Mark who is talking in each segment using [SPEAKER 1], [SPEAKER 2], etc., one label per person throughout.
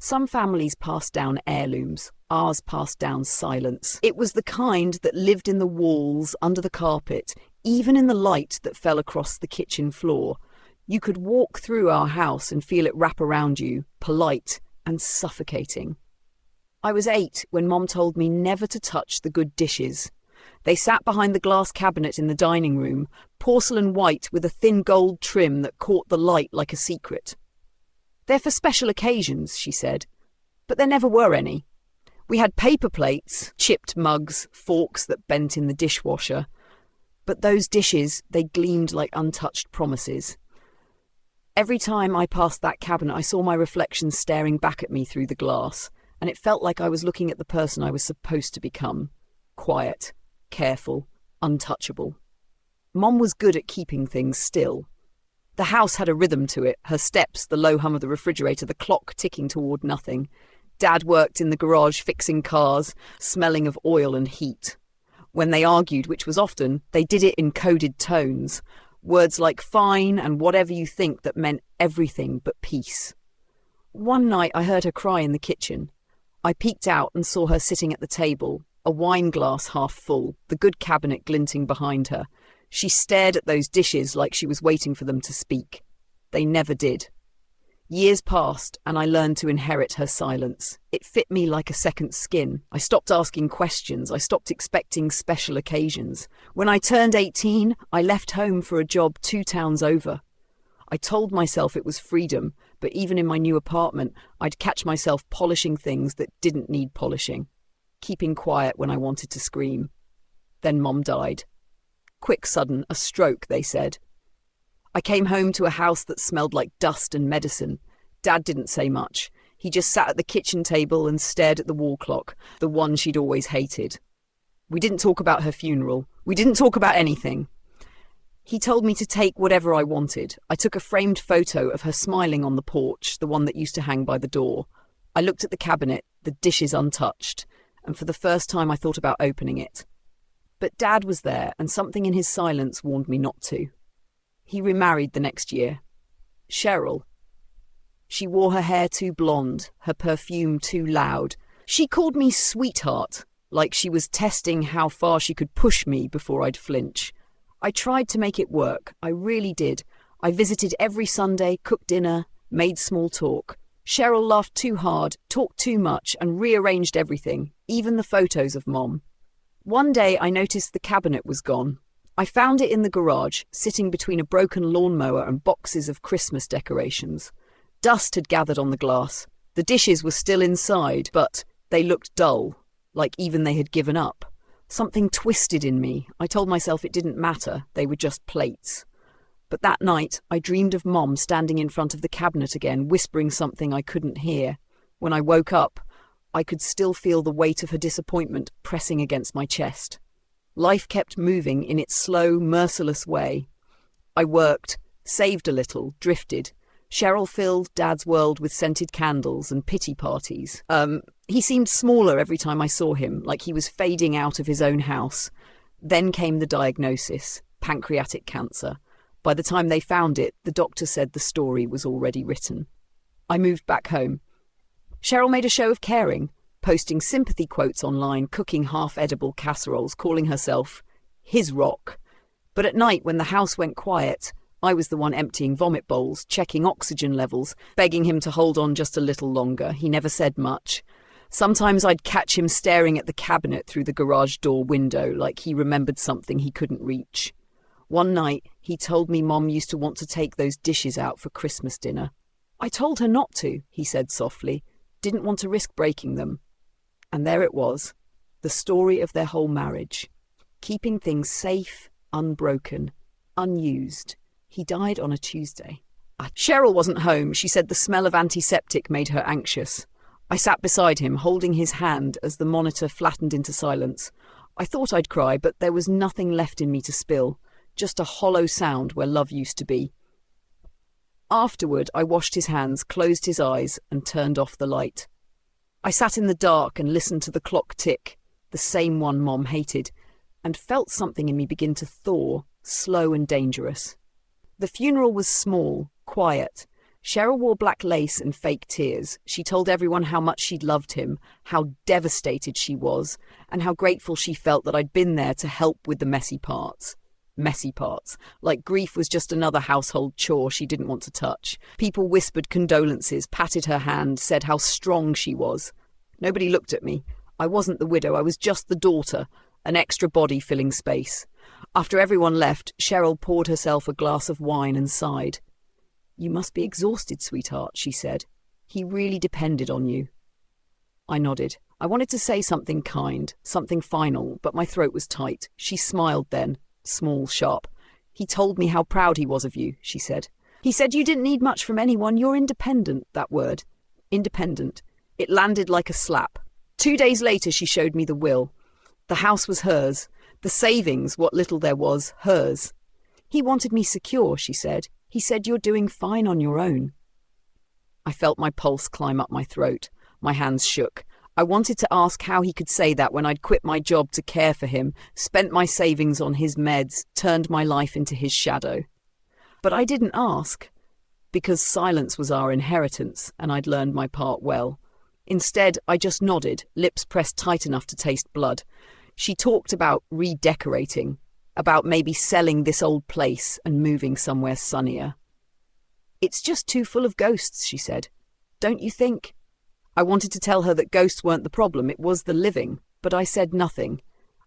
[SPEAKER 1] Some families passed down heirlooms. Ours passed down silence. It was the kind that lived in the walls, under the carpet, even in the light that fell across the kitchen floor. You could walk through our house and feel it wrap around you, polite and suffocating. I was 8 when Mom told me never to touch the good dishes. They sat behind the glass cabinet in the dining room, porcelain white with a thin gold trim that caught the light like a secret. "They're for special occasions," she said, but there never were any. We had paper plates, chipped mugs, forks that bent in the dishwasher. But those dishes, they gleamed like untouched promises. Every time I passed that cabinet, I saw my reflection staring back at me through the glass, and it felt like I was looking at the person I was supposed to become. Quiet, careful, untouchable. Mom was good at keeping things still. The house had a rhythm to it, her steps, the low hum of the refrigerator, the clock ticking toward nothing. Dad worked in the garage fixing cars, smelling of oil and heat. When they argued, which was often, they did it in coded tones. Words like fine and whatever you think that meant everything but peace. One night I heard her cry in the kitchen. I peeked out and saw her sitting at the table, a wine glass half full, the good cabinet glinting behind her. She stared at those dishes like she was waiting for them to speak. They never did. Years passed and I learned to inherit her silence. It fit me like a second skin. I stopped asking questions. I stopped expecting special occasions. When I turned 18, I left home for a job 2 towns over. I told myself it was freedom, but even in my new apartment, I'd catch myself polishing things that didn't need polishing, keeping quiet when I wanted to scream. Then Mom died. Quick, sudden, a stroke, they said. I came home to a house that smelled like dust and medicine. Dad didn't say much. He just sat at the kitchen table and stared at the wall clock, the one she'd always hated. We didn't talk about her funeral. We didn't talk about anything. He told me to take whatever I wanted. I took a framed photo of her smiling on the porch, the one that used to hang by the door. I looked at the cabinet, the dishes untouched, and for the first time I thought about opening it. But Dad was there, and something in his silence warned me not to. He remarried the next year. Cheryl. She wore her hair too blonde, her perfume too loud. She called me sweetheart, like she was testing how far she could push me before I'd flinch. I tried to make it work. I really did. I visited every Sunday, cooked dinner, made small talk. Cheryl laughed too hard, talked too much, and rearranged everything, even the photos of Mom. One day I noticed the cabinet was gone. I found it in the garage, sitting between a broken lawnmower and boxes of Christmas decorations. Dust had gathered on the glass. The dishes were still inside, but they looked dull, like even they had given up. Something twisted in me. I told myself it didn't matter, they were just plates. But that night, I dreamed of Mom standing in front of the cabinet again, whispering something I couldn't hear. When I woke up, I could still feel the weight of her disappointment pressing against my chest. Life kept moving in its slow, merciless way. I worked, saved a little, drifted. Cheryl filled Dad's world with scented candles and pity parties. He seemed smaller every time I saw him, like he was fading out of his own house. Then came the diagnosis, pancreatic cancer. By the time they found it, the doctor said the story was already written. I moved back home. Cheryl made a show of caring, posting sympathy quotes online, cooking half-edible casseroles, calling herself his rock. But at night, when the house went quiet, I was the one emptying vomit bowls, checking oxygen levels, begging him to hold on just a little longer. He never said much. Sometimes I'd catch him staring at the cabinet through the garage door window, like he remembered something he couldn't reach. One night, he told me Mom used to want to take those dishes out for Christmas dinner. I told her not to, he said softly. Didn't want to risk breaking them. And there it was, the story of their whole marriage. Keeping things safe, unbroken, unused. He died on a Tuesday. Cheryl wasn't home. She said the smell of antiseptic made her anxious. I sat beside him, holding his hand as the monitor flattened into silence. I thought I'd cry, but there was nothing left in me to spill, just a hollow sound where love used to be. Afterward, I washed his hands, closed his eyes, and turned off the light. I sat in the dark and listened to the clock tick, the same one Mom hated, and felt something in me begin to thaw, slow and dangerous. The funeral was small, quiet. Cheryl wore black lace and fake tears. She told everyone how much she'd loved him, how devastated she was, and how grateful she felt that I'd been there to help with the messy parts. Messy parts. Like grief was just another household chore she didn't want to touch. People whispered condolences, patted her hand, said how strong she was. Nobody looked at me. I wasn't the widow, I was just the daughter, an extra body filling space. After everyone left, Cheryl poured herself a glass of wine and sighed. "You must be exhausted, sweetheart," she said. "He really depended on you." I nodded. I wanted to say something kind, something final, but my throat was tight. She smiled then, small, sharp. "He told me how proud he was of you," she said. "He said you didn't need much from anyone. You're independent," that word. Independent. It landed like a slap. 2 days later, she showed me the will. The house was hers. The savings, what little there was, hers. "He wanted me secure," she said. "He said you're doing fine on your own." I felt my pulse climb up my throat. My hands shook. I wanted to ask how he could say that when I'd quit my job to care for him, spent my savings on his meds, turned my life into his shadow. But I didn't ask, because silence was our inheritance, and I'd learned my part well. Instead, I just nodded, lips pressed tight enough to taste blood. She talked about redecorating, about maybe selling this old place and moving somewhere sunnier. "It's just too full of ghosts," she said. "Don't you think?" I wanted to tell her that ghosts weren't the problem, it was the living, but I said nothing.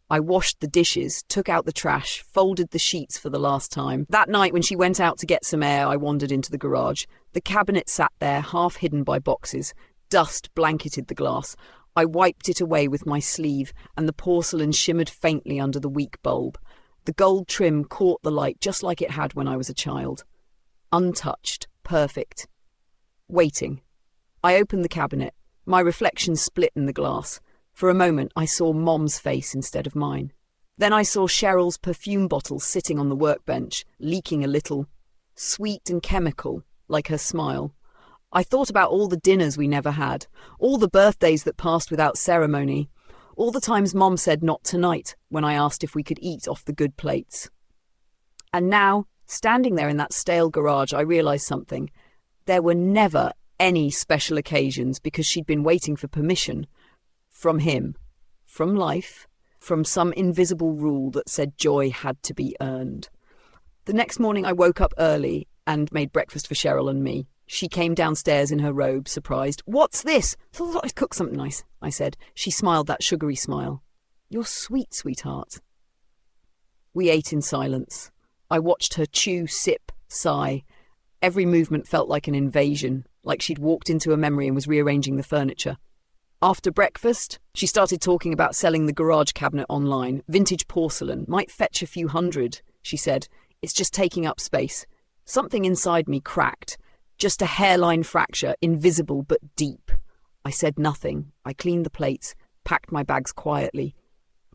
[SPEAKER 1] I washed the dishes, took out the trash, folded the sheets for the last time. That night when she went out to get some air, I wandered into the garage. The cabinet sat there, half hidden by boxes. Dust blanketed the glass. I wiped it away with my sleeve, and the porcelain shimmered faintly under the weak bulb. The gold trim caught the light just like it had when I was a child. Untouched, perfect. Waiting. I opened the cabinet. My reflection split in the glass. For a moment, I saw Mom's face instead of mine. Then I saw Cheryl's perfume bottle sitting on the workbench, leaking a little. Sweet and chemical, like her smile. I thought about all the dinners we never had, all the birthdays that passed without ceremony, all the times Mom said not tonight when I asked if we could eat off the good plates. And now, standing there in that stale garage, I realised something. There were never any special occasions because she'd been waiting for permission. From him. From life. From some invisible rule that said joy had to be earned. The next morning I woke up early and made breakfast for Cheryl and me. She came downstairs in her robe, surprised. "What's this?" "Thought I'd cook something nice," I said. She smiled that sugary smile. "You're sweet, sweetheart." We ate in silence. I watched her chew, sip, sigh. Every movement felt like an invasion, like she'd walked into a memory and was rearranging the furniture. After breakfast, she started talking about selling the garage cabinet online. Vintage porcelain, might fetch a few hundred, she said. "It's just taking up space." Something inside me cracked. Just a hairline fracture, invisible but deep. I said nothing. I cleaned the plates, packed my bags quietly.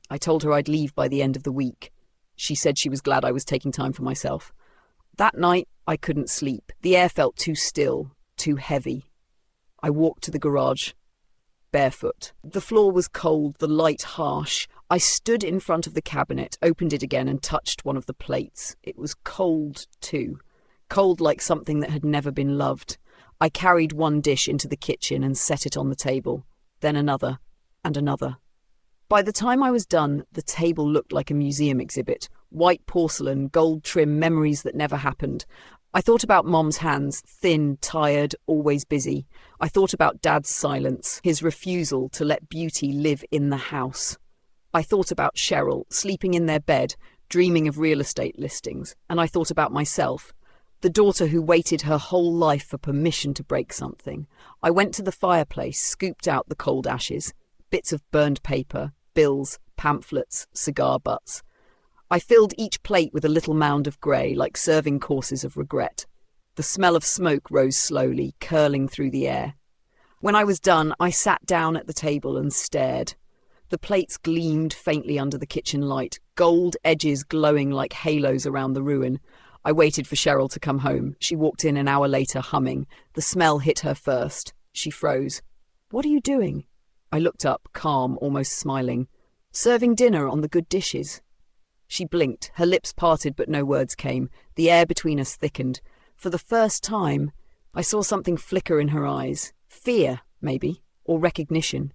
[SPEAKER 1] I told her I'd leave by the end of the week. She said she was glad I was taking time for myself. That night, I couldn't sleep. The air felt too still, too heavy. I walked to the garage, barefoot. The floor was cold, the light harsh. I stood in front of the cabinet, opened it again and touched one of the plates. It was cold, too. Cold like something that had never been loved. I carried one dish into the kitchen and set it on the table, then another, and another. By the time I was done, the table looked like a museum exhibit. White porcelain, gold trim, memories that never happened. I thought about Mom's hands, thin, tired, always busy. I thought about Dad's silence, his refusal to let beauty live in the house. I thought about Cheryl, sleeping in their bed, dreaming of real estate listings. And I thought about myself. The daughter who waited her whole life for permission to break something. I went to the fireplace, scooped out the cold ashes, bits of burned paper, bills, pamphlets, cigar butts. I filled each plate with a little mound of grey, like serving courses of regret. The smell of smoke rose slowly, curling through the air. When I was done, I sat down at the table and stared. The plates gleamed faintly under the kitchen light, gold edges glowing like halos around the ruin. I waited for Cheryl to come home. She walked in an hour later, humming. The smell hit her first. She froze. "What are you doing?" I looked up, calm, almost smiling. "Serving dinner on the good dishes." She blinked. Her lips parted, but no words came. The air between us thickened. For the first time, I saw something flicker in her eyes. Fear, maybe, or recognition.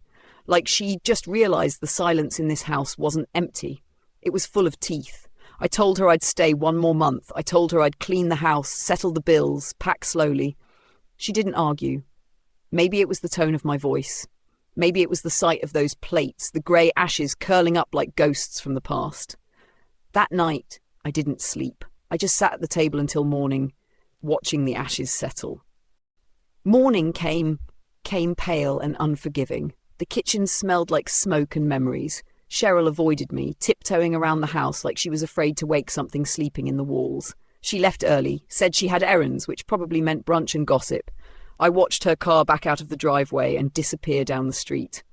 [SPEAKER 1] Like she just realized the silence in this house wasn't empty. It was full of teeth. I told her I'd stay one more month. I told her I'd clean the house, settle the bills, pack slowly. She didn't argue. Maybe it was the tone of my voice. Maybe it was the sight of those plates, the grey ashes curling up like ghosts from the past. That night, I didn't sleep. I just sat at the table until morning, watching the ashes settle. Morning came pale and unforgiving. The kitchen smelled like smoke and memories. Cheryl avoided me, tiptoeing around the house like she was afraid to wake something sleeping in the walls. She left early, said she had errands, which probably meant brunch and gossip. I watched her car back out of the driveway and disappear down the street.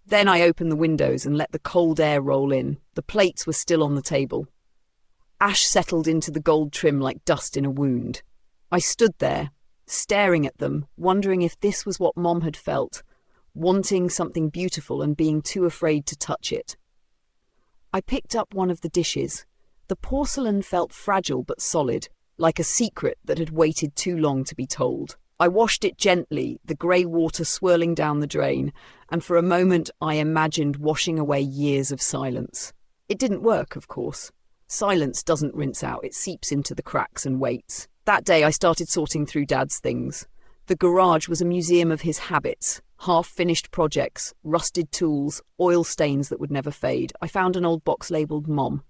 [SPEAKER 1] Then I opened the windows and let the cold air roll in. The plates were still on the table. Ash settled into the gold trim like dust in a wound. I stood there, staring at them, wondering if this was what Mom had felt, wanting something beautiful and being too afraid to touch it. I picked up one of the dishes. The porcelain felt fragile but solid, like a secret that had waited too long to be told. I washed it gently, the grey water swirling down the drain, and for a moment I imagined washing away years of silence. It didn't work, of course. Silence doesn't rinse out, it seeps into the cracks and waits. That day I started sorting through Dad's things. The garage was a museum of his habits, half-finished projects, rusted tools, oil stains that would never fade. I found an old box labelled Mom.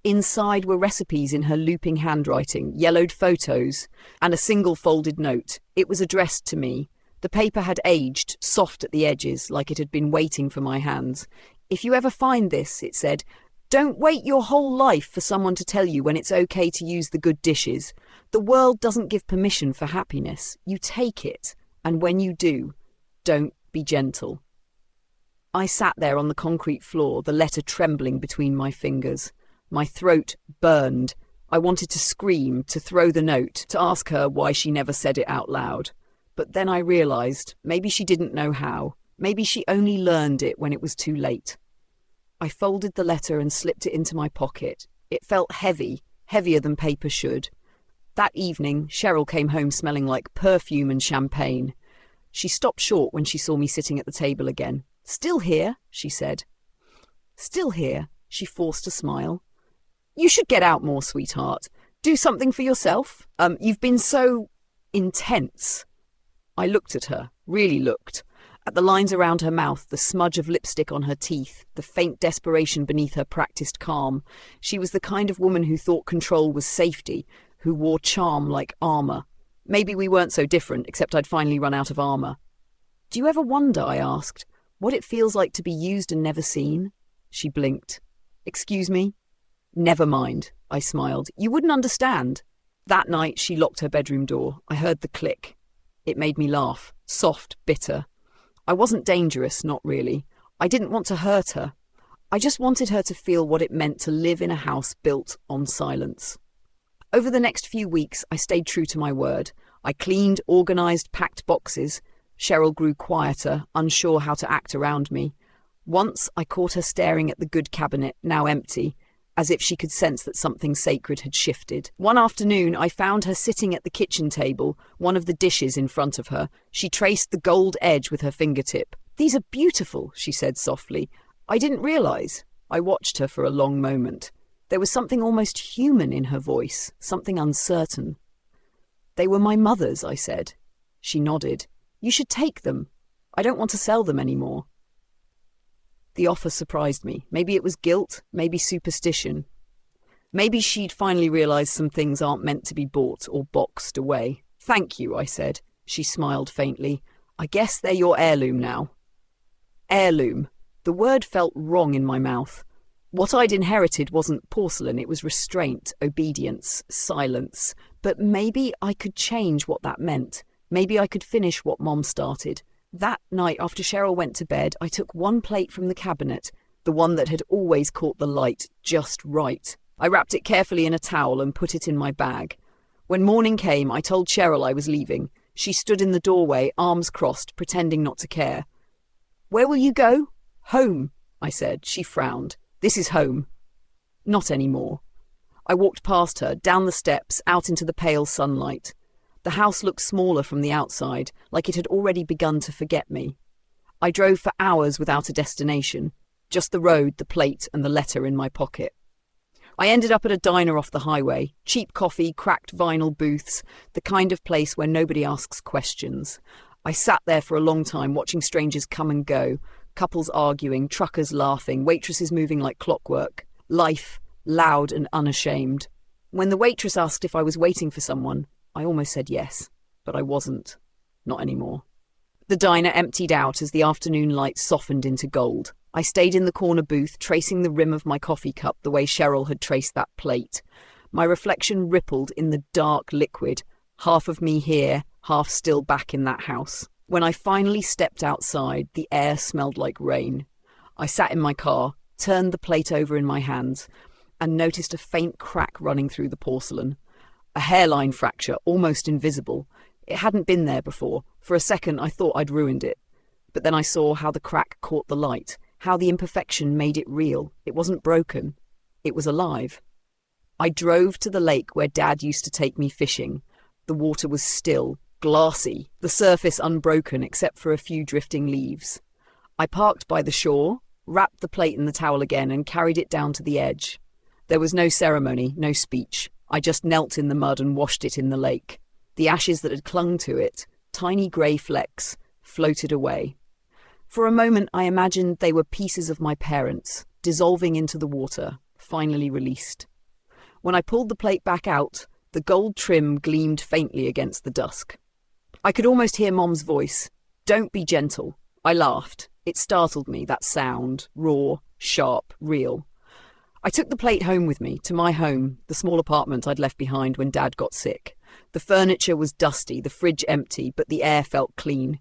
[SPEAKER 1] Inside were recipes in her looping handwriting, yellowed photos, and a single folded note. It was addressed to me. The paper had aged, soft at the edges, like it had been waiting for my hands. If you ever find this, it said, don't wait your whole life for someone to tell you when it's okay to use the good dishes. The world doesn't give permission for happiness. You take it, and when you do, don't be gentle. I sat there on the concrete floor, the letter trembling between my fingers. My throat burned. I wanted to scream, to throw the note, to ask her why she never said it out loud. But then I realised maybe she didn't know how. Maybe she only learned it when it was too late. I folded the letter and slipped it into my pocket. It felt heavy, heavier than paper should. That evening, Cheryl came home smelling like perfume and champagne. She stopped short when she saw me sitting at the table again. Still here, she said. Still here, she forced a smile. You should get out more, sweetheart. Do something for yourself. You've been so intense. I looked at her, really looked. At the lines around her mouth, the smudge of lipstick on her teeth, the faint desperation beneath her practiced calm. She was the kind of woman who thought control was safety, who wore charm like armour. Maybe we weren't so different, except I'd finally run out of armour. Do you ever wonder, I asked, what it feels like to be used and never seen? She blinked. Excuse me? Never mind, I smiled. You wouldn't understand. That night she locked her bedroom door. I heard the click. It made me laugh, soft, bitter. I wasn't dangerous, not really. I didn't want to hurt her. I just wanted her to feel what it meant to live in a house built on silence. Over the next few weeks, I stayed true to my word. I cleaned, organised, packed boxes. Cheryl grew quieter, unsure how to act around me. Once I caught her staring at the good cabinet, now empty, as if she could sense that something sacred had shifted. One afternoon, I found her sitting at the kitchen table, one of the dishes in front of her. She traced the gold edge with her fingertip. These are beautiful, she said softly. I didn't realise. I watched her for a long moment. There was something almost human in her voice, something uncertain. They were my mother's, I said. She nodded. You should take them. I don't want to sell them anymore. The offer surprised me. Maybe it was guilt, maybe superstition. Maybe she'd finally realised some things aren't meant to be bought or boxed away. Thank you, I said. She smiled faintly. I guess they're your heirloom now. Heirloom. The word felt wrong in my mouth. What I'd inherited wasn't porcelain, it was restraint, obedience, silence. But maybe I could change what that meant. Maybe I could finish what Mom started. That night after Cheryl went to bed, I took one plate from the cabinet, the one that had always caught the light just right. I wrapped it carefully in a towel and put it in my bag. When morning came, I told Cheryl I was leaving. She stood in the doorway, arms crossed, pretending not to care. Where will you go? Home, I said. She frowned. This is home. Not anymore. I walked past her, down the steps, out into the pale sunlight. The house looked smaller from the outside, like it had already begun to forget me. I drove for hours without a destination, just the road, the plate, and the letter in my pocket. I ended up at a diner off the highway, cheap coffee, cracked vinyl booths, the kind of place where nobody asks questions. I sat there for a long time watching strangers come and go, couples arguing, truckers laughing, waitresses moving like clockwork. Life, loud and unashamed. When the waitress asked if I was waiting for someone, I almost said yes, but I wasn't. Not anymore. The diner emptied out as the afternoon light softened into gold. I stayed in the corner booth, tracing the rim of my coffee cup the way Cheryl had traced that plate. My reflection rippled in the dark liquid, half of me here, half still back in that house. When I finally stepped outside, the air smelled like rain. I sat in my car, turned the plate over in my hands, and noticed a faint crack running through the porcelain. A hairline fracture, almost invisible. It hadn't been there before. For a second, I thought I'd ruined it. But then I saw how the crack caught the light, how the imperfection made it real. It wasn't broken. It was alive. I drove to the lake where Dad used to take me fishing. The water was still, glassy, the surface unbroken except for a few drifting leaves. I parked by the shore, wrapped the plate in the towel again, and carried it down to the edge. There was no ceremony, no speech. I just knelt in the mud and washed it in the lake. The ashes that had clung to it, tiny grey flecks, floated away. For a moment I imagined they were pieces of my parents, dissolving into the water, finally released. When I pulled the plate back out, the gold trim gleamed faintly against the dusk. I could almost hear Mom's voice. "Don't be gentle." I laughed. It startled me, that sound, raw, sharp, real. I took the plate home with me, to my home, the small apartment I'd left behind when Dad got sick. The furniture was dusty, the fridge empty, but the air felt clean.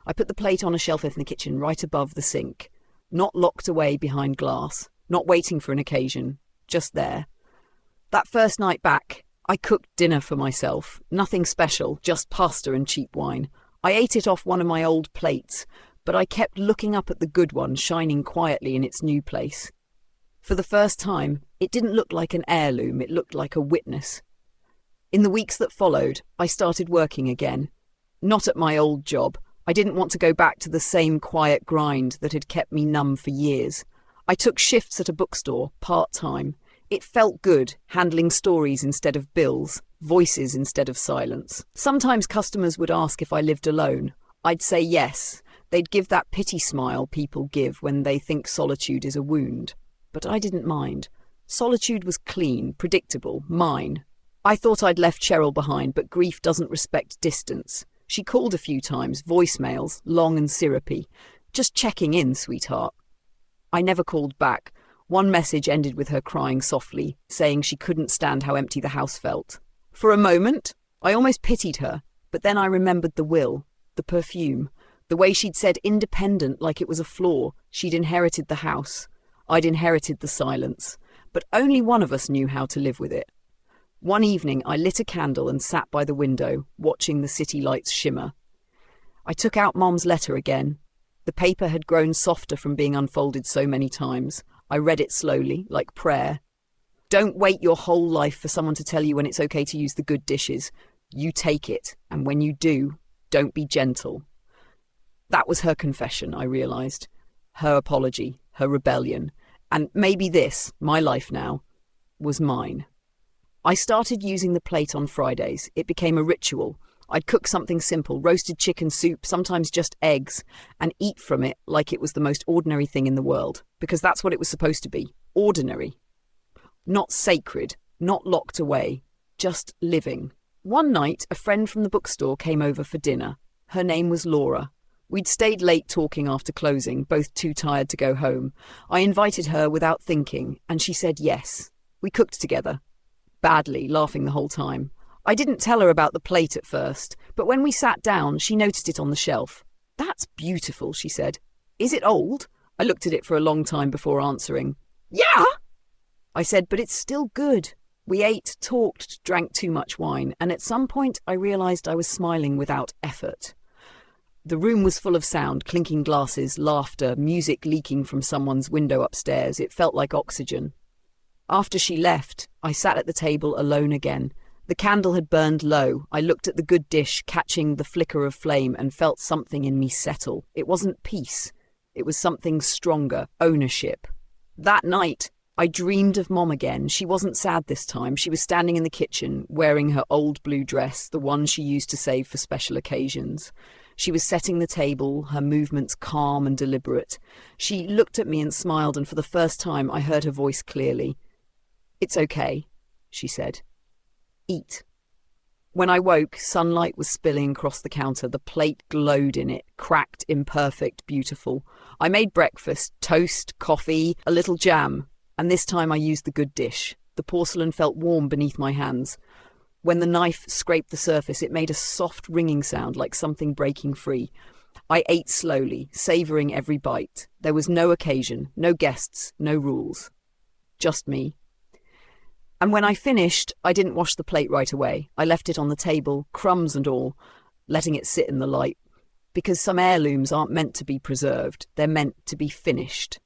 [SPEAKER 1] I put the plate on a shelf in the kitchen right above the sink, not locked away behind glass, not waiting for an occasion, just there. That first night back, I cooked dinner for myself, nothing special, just pasta and cheap wine. I ate it off one of my old plates, but I kept looking up at the good one shining quietly in its new place. For the first time, it didn't look like an heirloom, it looked like a witness. In the weeks that followed, I started working again. Not at my old job. I didn't want to go back to the same quiet grind that had kept me numb for years. I took shifts at a bookstore, part-time. It felt good, handling stories instead of bills, voices instead of silence. Sometimes customers would ask if I lived alone. I'd say yes. They'd give that pity smile people give when they think solitude is a wound. But I didn't mind. Solitude was clean, predictable, mine. I thought I'd left Cheryl behind, but grief doesn't respect distance. She called a few times, voicemails, long and syrupy. "Just checking in, sweetheart." I never called back. One message ended with her crying softly, saying she couldn't stand how empty the house felt. For a moment, I almost pitied her, but then I remembered the will, the perfume, the way she'd said independent like it was a flaw. She'd inherited the house. I'd inherited the silence. But only one of us knew how to live with it. One evening, I lit a candle and sat by the window, watching the city lights shimmer. I took out Mom's letter again. The paper had grown softer from being unfolded so many times. I read it slowly, like prayer. "Don't wait your whole life for someone to tell you when it's okay to use the good dishes. You take it, and when you do, don't be gentle." That was her confession, I realized. Her apology, her rebellion. And maybe this, my life now, was mine. I started using the plate on Fridays. It became a ritual. I'd cook something simple, roasted chicken soup, sometimes just eggs, and eat from it like it was the most ordinary thing in the world, because that's what it was supposed to be, ordinary. Not sacred, not locked away, just living. One night, a friend from the bookstore came over for dinner. Her name was Laura. We'd stayed late talking after closing, both too tired to go home. I invited her without thinking, and she said yes. We cooked together. Badly, laughing the whole time. I didn't tell her about the plate at first, but when we sat down, she noticed it on the shelf. "That's beautiful," she said. "Is it old?" I looked at it for a long time before answering. "Yeah!" I said, "But it's still good." We ate, talked, drank too much wine, and at some point I realized I was smiling without effort. The room was full of sound, clinking glasses, laughter, music leaking from someone's window upstairs. It felt like oxygen. After she left, I sat at the table alone again, The candle had burned low. I looked at the good dish, catching the flicker of flame, and felt something in me settle. It wasn't peace. It was something stronger, ownership. That night, I dreamed of Mom again. She wasn't sad this time. She was standing in the kitchen, wearing her old blue dress, the one she used to save for special occasions. She was setting the table, her movements calm and deliberate. She looked at me and smiled, and for the first time I heard her voice clearly. "It's okay," she said. "Eat." When I woke, sunlight was spilling across the counter. The plate glowed in it, cracked, imperfect, beautiful. I made breakfast, toast, coffee, a little jam, and this time I used the good dish. The porcelain felt warm beneath my hands. When the knife scraped the surface, it made a soft ringing sound like something breaking free. I ate slowly, savouring every bite. There was no occasion, no guests, no rules. Just me. And when I finished, I didn't wash the plate right away. I left it on the table, crumbs and all, letting it sit in the light. Because some heirlooms aren't meant to be preserved, they're meant to be finished.